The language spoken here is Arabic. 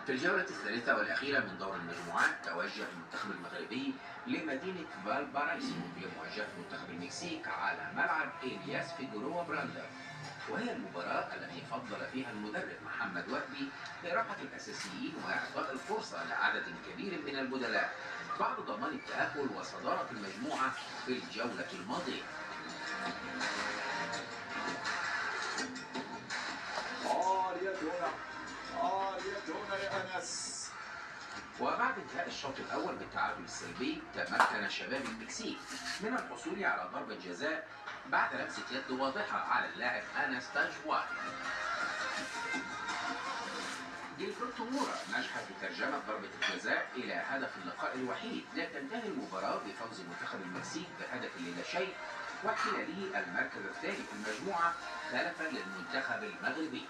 في الجولة الثالثة والأخيرة من دور المجموعات توجه المنتخب المغربي لمدينة فالبارايسو لمواجهة منتخب المكسيك على ملعب إلياس فيجوروا براندا، وهي المباراة التي فضل فيها المدرب محمد وهبي إراحة الأساسيين وإعطاء الفرصة لعدد كبير من البدلاء بعد ضمان التأهل وصدارة المجموعة في الجولة الماضية. عالية لأنس. وبعد انتهاء الشوط الأول بالتعادل السلبي تمكن شباب المكسيك من الحصول على ضربة جزاء بعد لمسة يد واضحة على اللاعب أناستاج واتي. جilberto مورا نجح في ترجمة ضربة الجزاء إلى هدف اللقاء الوحيد لتنتهي المباراة بفوز منتخب المكسيك بهدف لا شيء واحتلاله المركز الثاني في المجموعة خلفا للمنتخب المغربي.